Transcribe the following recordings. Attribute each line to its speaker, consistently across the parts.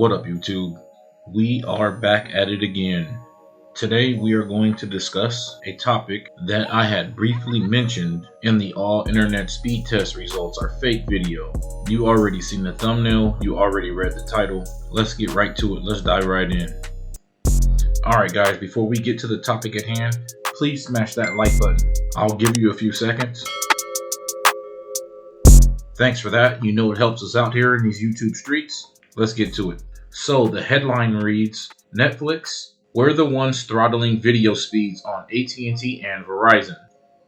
Speaker 1: What up, YouTube? We are back at it again. Today we are going to discuss a topic that I had briefly mentioned in the all internet speed test results are fake video. You already seen the thumbnail, you already read the title. Let's get right to it. Let's dive right in. Alright guys, before we get to the topic at hand, please smash that like button. I'll give you a few seconds. Thanks for that. You know it helps us out here in these YouTube streets. Let's get to it. So the headline reads, Netflix, we're the ones throttling video speeds on AT&T and Verizon.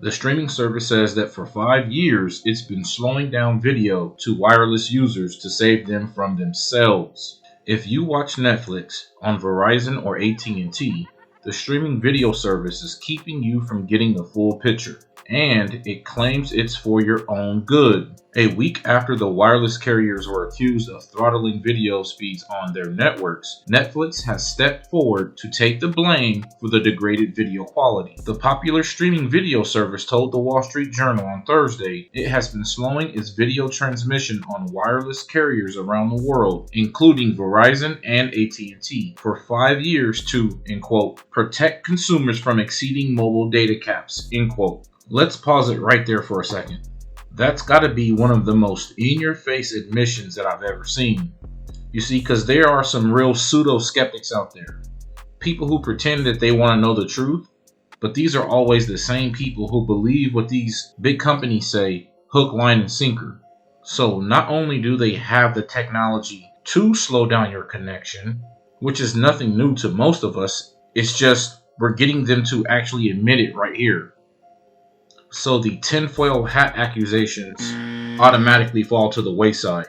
Speaker 1: The streaming service says that for 5 years, it's been slowing down video to wireless users to save them from themselves. If you watch Netflix on Verizon or AT&T, the streaming video service is keeping you from getting the full picture, and it claims it's for your own good. A week after the wireless carriers were accused of throttling video speeds on their networks, Netflix has stepped forward to take the blame for the degraded video quality. The popular streaming video service told the Wall Street Journal on Thursday it has been slowing its video transmission on wireless carriers around the world, including Verizon and AT&T, for 5 years to, end quote, protect consumers from exceeding mobile data caps, end quote. Let's pause it right there for a second. That's got to be one of the most in-your-face admissions that I've ever seen. You see, because there are some real pseudo-skeptics out there. People who pretend that they want to know the truth, but these are always the same people who believe what these big companies say, hook, line, and sinker. So not only do they have the technology to slow down your connection, which is nothing new to most of us, it's just we're getting them to actually admit it right here. So the tinfoil hat accusations automatically fall to the wayside.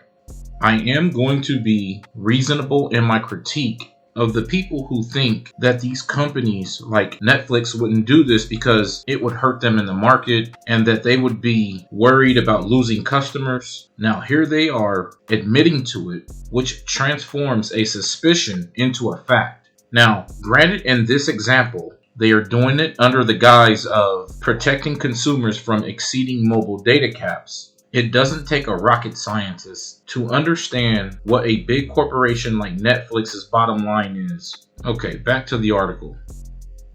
Speaker 1: I am going to be reasonable in my critique of the people who think that these companies like Netflix wouldn't do this because it would hurt them in the market and that they would be worried about losing customers. Now here they are admitting to it, which transforms a suspicion into a fact. Now, granted, in this example, they are doing it under the guise of protecting consumers from exceeding mobile data caps. It doesn't take a rocket scientist to understand what a big corporation like Netflix's bottom line is. Okay, back to the article.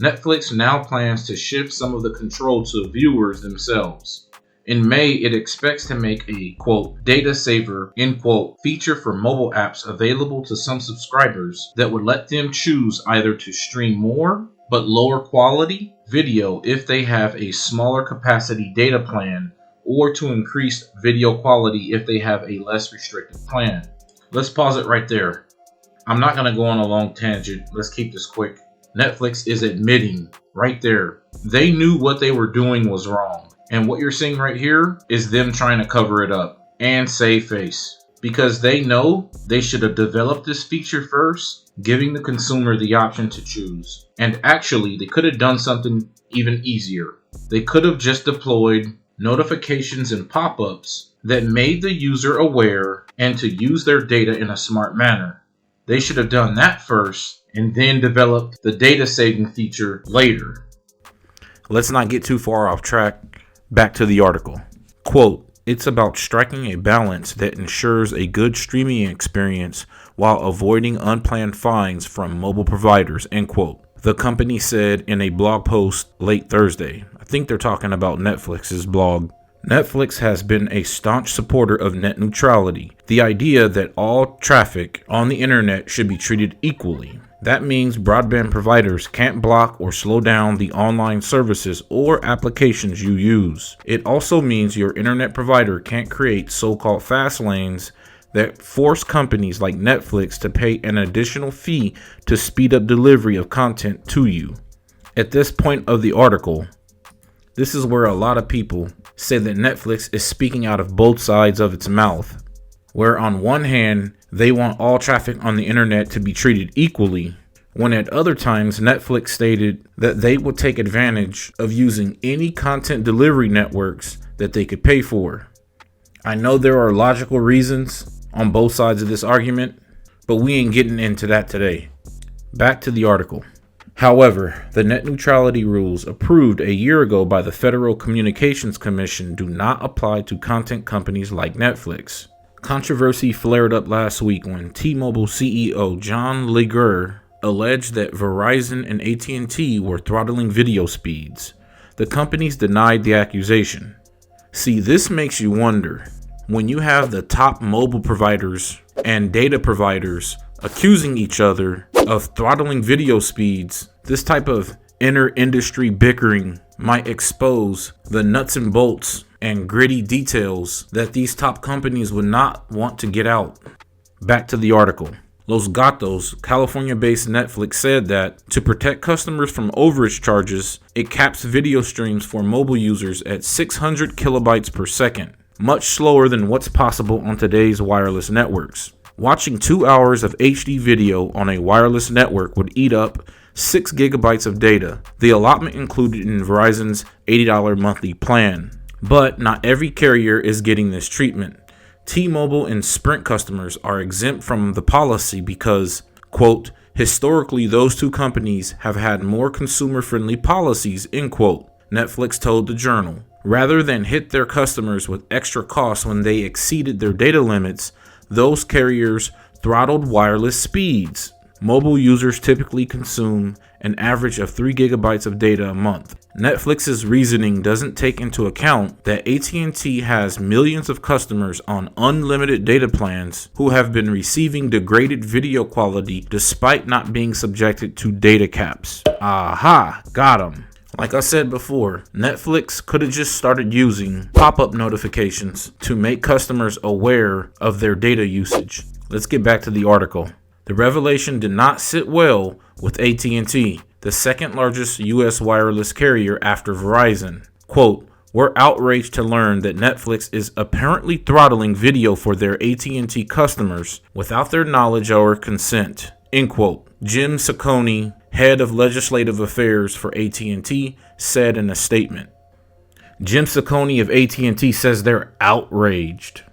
Speaker 1: Netflix now plans to shift some of the control to viewers themselves. In May, it expects to make a, quote, data saver, end quote, feature for mobile apps available to some subscribers that would let them choose either to stream more but lower quality video if they have a smaller capacity data plan, or to increase video quality if they have a less restricted plan. Let's pause it right there. I'm not going to go on a long tangent. Let's keep this quick. Netflix is admitting right there they knew what they were doing was wrong. And what you're seeing right here is them trying to cover it up and save face. Because they know they should have developed this feature first, giving the consumer the option to choose. And actually, they could have done something even easier. They could have just deployed notifications and pop-ups that made the user aware and to use their data in a smart manner. They should have done that first and then developed the data saving feature later.
Speaker 2: Let's not get too far off track. Back to the article. Quote, it's about striking a balance that ensures a good streaming experience while avoiding unplanned fines from mobile providers, end quote. The company said in a blog post late Thursday. I think they're talking about Netflix's blog. Netflix has been a staunch supporter of net neutrality, the idea that all traffic on the internet should be treated equally. That means broadband providers can't block or slow down the online services or applications you use. It also means your internet provider can't create so-called fast lanes that force companies like Netflix to pay an additional fee to speed up delivery of content to you. At this point of the article, this is where a lot of people say that Netflix is speaking out of both sides of its mouth, where on one hand, they want all traffic on the internet to be treated equally, when at other times Netflix stated that they would take advantage of using any content delivery networks that they could pay for. I know there are logical reasons on both sides of this argument, but we ain't getting into that today. Back to the article. However, the net neutrality rules approved a year ago by the Federal Communications Commission do not apply to content companies like Netflix. Controversy flared up last week when T-Mobile CEO John Legere alleged that Verizon and AT&T were throttling video speeds. The companies denied the accusation. See, this makes you wonder, when you have the top mobile providers and data providers accusing each other of throttling video speeds, this type of inter-industry bickering might expose the nuts and bolts and gritty details that these top companies would not want to get out. Back to the article. Los Gatos, California-based Netflix, said that to protect customers from overage charges, it caps video streams for mobile users at 600 kilobytes per second, much slower than what's possible on today's wireless networks. Watching 2 hours of HD video on a wireless network would eat up 6 gigabytes of data, the allotment included in Verizon's $80 monthly plan. But not every carrier is getting this treatment. T-Mobile and Sprint customers are exempt from the policy because, quote, historically those two companies have had more consumer-friendly policies, end quote, Netflix told the Journal. Rather than hit their customers with extra costs when they exceeded their data limits, those carriers throttled wireless speeds. Mobile users typically consume an average of 3 gigabytes of data a month. Netflix's reasoning doesn't take into account that AT&T has millions of customers on unlimited data plans who have been receiving degraded video quality despite not being subjected to data caps. Aha, got 'em. Like I said before, Netflix could have just started using pop-up notifications to make customers aware of their data usage. Let's get back to the article. The revelation did not sit well with AT&T, the second largest U.S. wireless carrier after Verizon. Quote, "We're outraged to learn that Netflix is apparently throttling video for their AT&T customers without their knowledge or consent." End quote. Jim Saccone, head of legislative affairs for AT&T, said in a statement. Jim Saccone of AT&T says they're outraged.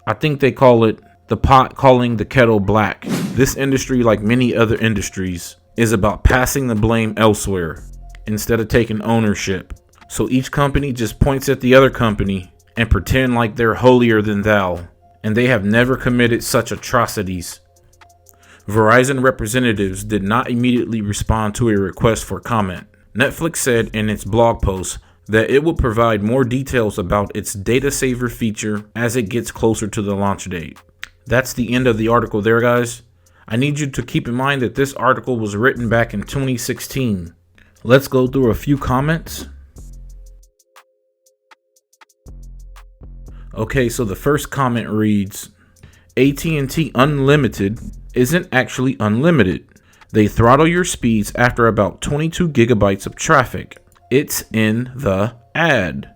Speaker 2: I think they call it the pot calling the kettle black. This industry, like many other industries, is about passing the blame elsewhere instead of taking ownership. So each company just points at the other company and pretend like they're holier than thou, and they have never committed such atrocities. Verizon representatives did not immediately respond to a request for comment. Netflix said in its blog post that it will provide more details about its data saver feature as it gets closer to the launch date. That's the end of the article there, guys. I need you to keep in mind that this article was written back in 2016. Let's go through a few comments. Okay, so the first comment reads, AT&T Unlimited isn't actually unlimited. They throttle your speeds after about 22 gigabytes of traffic. It's in the ad.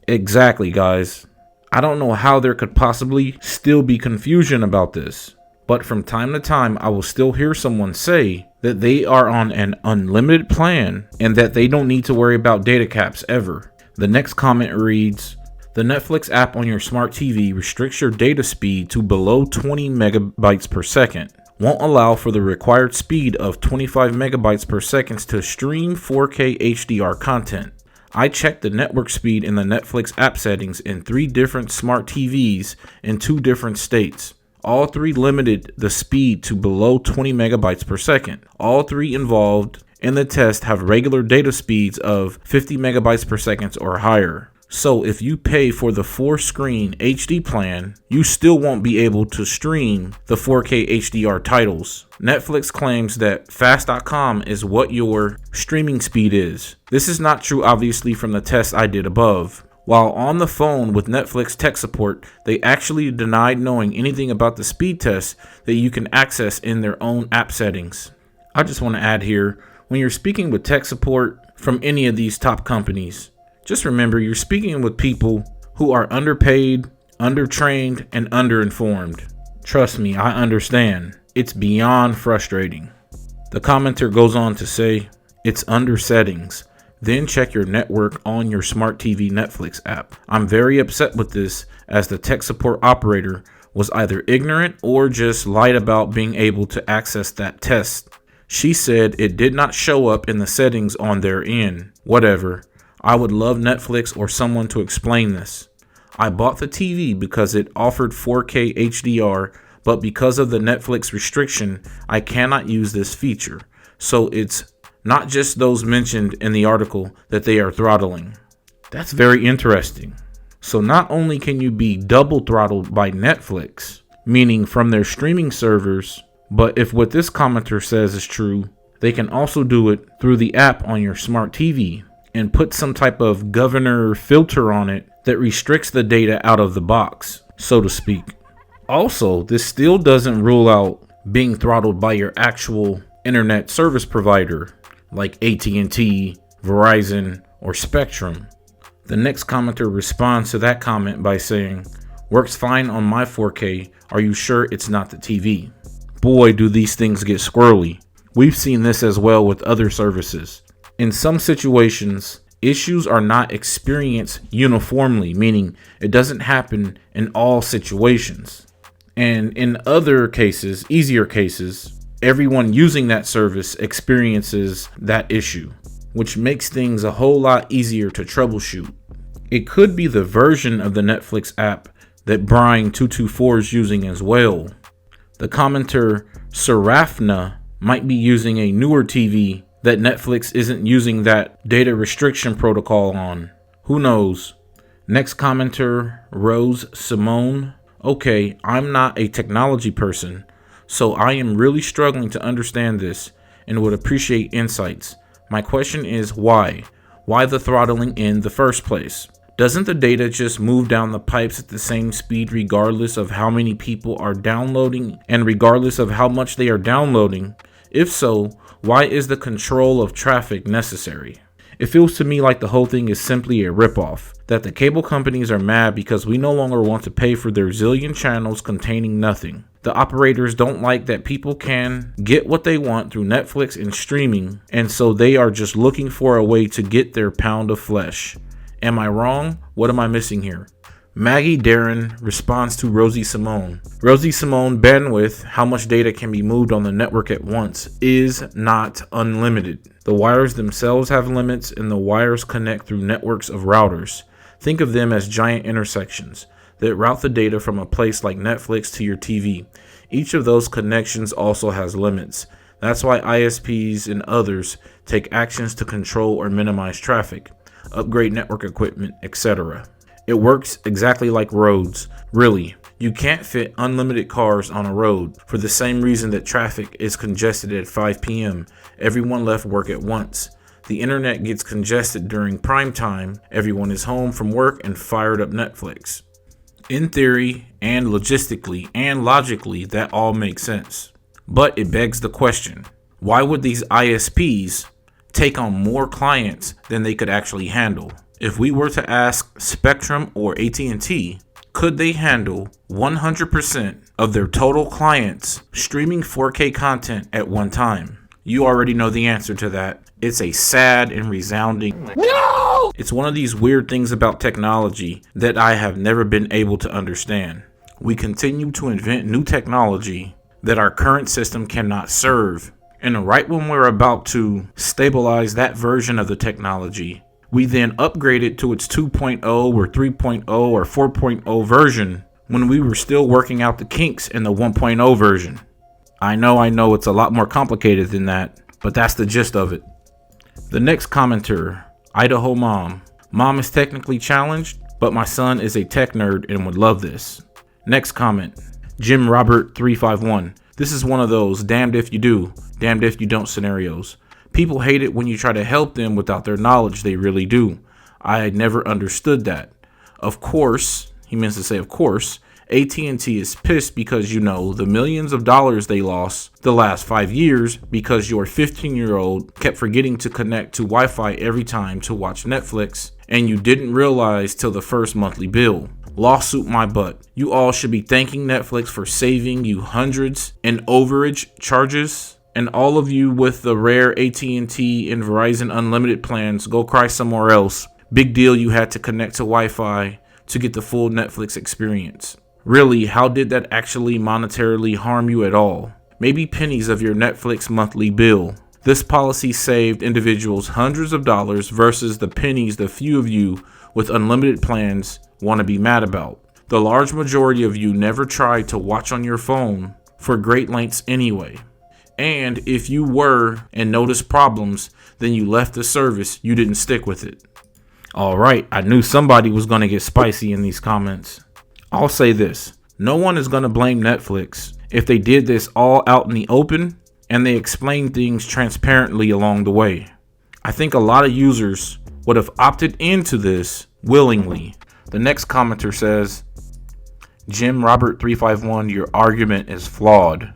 Speaker 2: Exactly, guys. I don't know how there could possibly still be confusion about this, but from time to time I will still hear someone say that they are on an unlimited plan and that they don't need to worry about data caps ever. The next comment reads, the Netflix app on your smart TV restricts your data speed to below 20 megabytes per second. Won't allow for the required speed of 25 megabytes per second to stream 4K HDR content. I checked the network speed in the Netflix app settings in 3 different smart TVs in 2 different states. All 3 limited the speed to below 20 megabytes per second. All 3 involved in the test have regular data speeds of 50 megabytes per second or higher. So if you pay for the 4-screen HD plan, you still won't be able to stream the 4K HDR titles. Netflix claims that fast.com is what your streaming speed is. This is not true, obviously, from the test I did above. While on the phone with Netflix tech support, they actually denied knowing anything about the speed test that you can access in their own app settings. I just want to add here, when you're speaking with tech support from any of these top companies, just remember you're speaking with people who are underpaid, undertrained, and underinformed. Trust me, I understand. It's beyond frustrating. The commenter goes on to say, it's under settings. Then check your network on your smart TV Netflix app. I'm very upset with this, as the tech support operator was either ignorant or just lied about being able to access that test. She said it did not show up in the settings on their end. Whatever. I would love Netflix or someone to explain this. I bought the TV because it offered 4K HDR, but because of the Netflix restriction, I cannot use this feature. So it's not just those mentioned in the article that they are throttling. That's very interesting. So not only can you be double throttled by Netflix, meaning from their streaming servers, but if what this commenter says is true, they can also do it through the app on your smart TV and put some type of governor filter on it that restricts the data out of the box, so to speak. Also, this still doesn't rule out being throttled by your actual internet service provider like AT&T, Verizon, or Spectrum. The next commenter responds to that comment by saying, "Works fine on my 4K. Are you sure it's not the TV?" Boy, do these things get squirrely. We've seen this as well with other services. In some situations, issues are not experienced uniformly, meaning it doesn't happen in all situations. And in other cases, easier cases, everyone using that service experiences that issue, which makes things a whole lot easier to troubleshoot. It could be the version of the Netflix app that Brian224 is using as well. The commenter Serafna might be using a newer TV that Netflix isn't using that data restriction protocol on. Who knows? Next commenter, Rose Simone. Okay, I'm not a technology person, so I am really struggling to understand this and would appreciate insights. My question is why? Why the throttling in the first place? Doesn't the data just move down the pipes at the same speed regardless of how many people are downloading and regardless of how much they are downloading? If so, why is the control of traffic necessary? It feels to me like the whole thing is simply a ripoff, that the cable companies are mad because we no longer want to pay for their zillion channels containing nothing. The operators don't like that people can get what they want through Netflix and streaming, and so they are just looking for a way to get their pound of flesh. Am I wrong? What am I missing here? Maggie Darren responds to Rosie Simone. Rosie Simone, bandwidth, how much data can be moved on the network at once, is not unlimited. The wires themselves have limits, and the wires connect through networks of routers. Think of them as giant intersections that route the data from a place like Netflix to your TV. Each of those connections also has limits. That's why ISPs and others take actions to control or minimize traffic, upgrade network equipment, etc. It works exactly like roads. Really, you can't fit unlimited cars on a road for the same reason that traffic is congested at 5 p.m. Everyone left work at once. The internet gets congested during prime time. Everyone is home from work and fired up Netflix. In theory and logistically and logically, that all makes sense. But it begs the question, why would these ISPs take on more clients than they could actually handle? If we were to ask Spectrum or AT&T, could they handle 100% of their total clients streaming 4K content at one time? You already know the answer to that. It's a sad and resounding no! It's one of these weird things about technology that I have never been able to understand. We continue to invent new technology that our current system cannot serve. And right when we're about to stabilize that version of the technology, we then upgrade it to its 2.0 or 3.0 or 4.0 version when we were still working out the kinks in the 1.0 version. I know it's a lot more complicated than that, but that's the gist of it. The next commenter, Idaho Mom. Mom is technically challenged, but my son is a tech nerd and would love this. Next comment, Jim Robert 351. This is one of those damned if you do, damned if you don't scenarios. People hate it when you try to help them without their knowledge. They really do. I had never understood that. Of course, he means to say of course, AT&T is pissed because the millions of dollars they lost the last 5 years because your 15-year-old kept forgetting to connect to Wi-Fi every time to watch Netflix and you didn't realize till the first monthly bill. Lawsuit my butt. You all should be thanking Netflix for saving you hundreds in overage charges. And all of you with the rare AT&T and Verizon unlimited plans, go cry somewhere else. Big deal you had to connect to Wi-Fi to get the full Netflix experience. Really, how did that actually monetarily harm you at all? Maybe pennies of your Netflix monthly bill. This policy saved individuals hundreds of dollars versus the pennies the few of you with unlimited plans want to be mad about. The large majority of you never tried to watch on your phone for great lengths anyway. And if you were and noticed problems, then you left the service, you didn't stick with it. Alright, I knew somebody was going to get spicy in these comments. I'll say this, no one is going to blame Netflix if they did this all out in the open and they explained things transparently along the way. I think a lot of users would have opted into this willingly. The next commenter says, Jim Robert 351, your argument is flawed.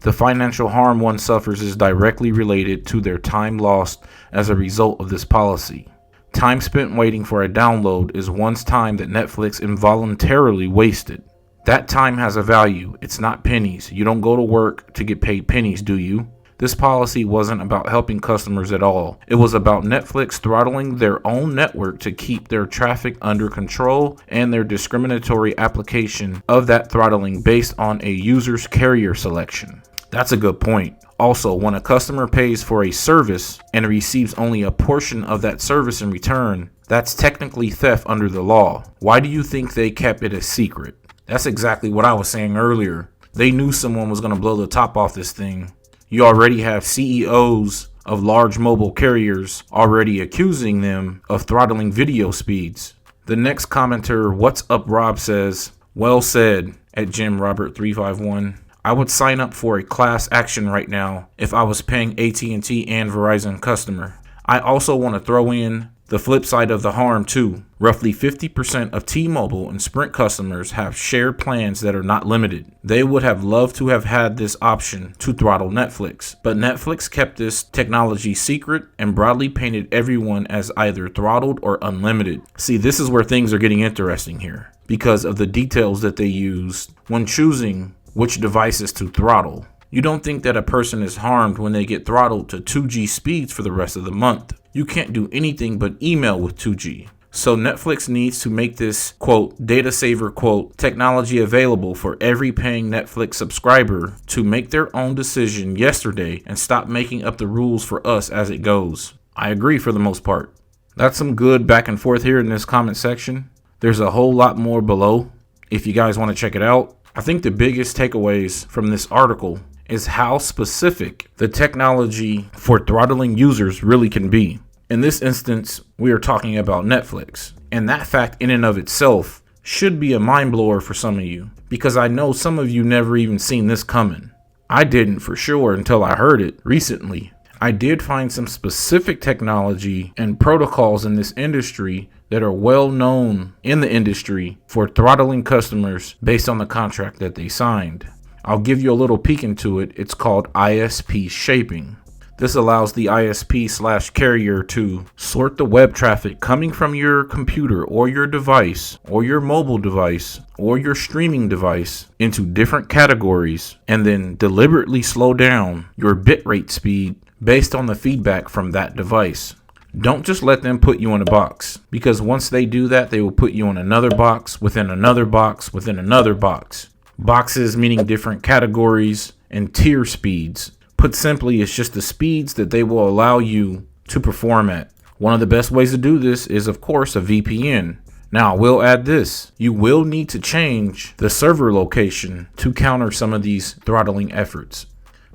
Speaker 2: The financial harm one suffers is directly related to their time lost as a result of this policy. Time spent waiting for a download is one's time that Netflix involuntarily wasted. That time has a value. It's not pennies. You don't go to work to get paid pennies, do you? This policy wasn't about helping customers at all. It was about Netflix throttling their own network to keep their traffic under control and their discriminatory application of that throttling based on a user's carrier selection. That's a good point. Also, when a customer pays for a service and receives only a portion of that service in return, that's technically theft under the law. Why do you think they kept it a secret? That's exactly what I was saying earlier. They knew someone was going to blow the top off this thing. You already have CEOs of large mobile carriers already accusing them of throttling video speeds. The next commenter, What's Up Rob, says, well said at Jim Robert 351. I would sign up for a class action right now if I was paying AT&T and Verizon customer. I also want to throw in the flip side of the harm too. Roughly 50% of T-Mobile and Sprint customers have shared plans that are not limited. They would have loved to have had this option to throttle Netflix, but Netflix kept this technology secret and broadly painted everyone as either throttled or unlimited. See, this is where things are getting interesting here because of the details that they used when choosing which devices to throttle. You don't think that a person is harmed when they get throttled to 2G speeds for the rest of the month. You can't do anything but email with 2G. So Netflix needs to make this, quote, data saver, quote, technology available for every paying Netflix subscriber to make their own decision yesterday and stop making up the rules for us as it goes. I agree for the most part. That's some good back and forth here in this comment section. There's a whole lot more below if you guys want to check it out. I think the biggest takeaways from this article is how specific the technology for throttling users really can be. In this instance, we are talking about Netflix, and that fact in and of itself should be a mind blower for some of you, because I know some of you never even seen this coming. I didn't for sure until I heard it recently. I did find some specific technology and protocols in this industry that are well known in the industry for throttling customers based on the contract that they signed. I'll give you a little peek into it. It's called ISP shaping. This allows the ISP/carrier to sort the web traffic coming from your computer or your device or your mobile device or your streaming device into different categories and then deliberately slow down your bitrate speed based on the feedback from that device. Don't just let them put you in a box, because once they do that, they will put you in another box within another box within another box. Boxes meaning different categories and tier speeds. Put simply, it's just the speeds that they will allow you to perform at. One of the best ways to do this is, of course, a VPN. Now, I will add this. You will need to change the server location to counter some of these throttling efforts.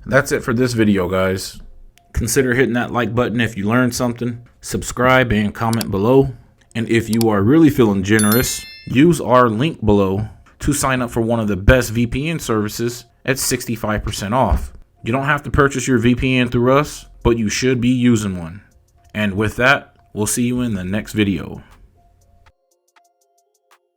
Speaker 2: That's it for this video, guys. Consider hitting that like button if you learned something. Subscribe and comment below. And if you are really feeling generous, use our link below to sign up for one of the best VPN services at 65% off. You don't have to purchase your VPN through us, but you should be using one. And with that, we'll see you in the next video.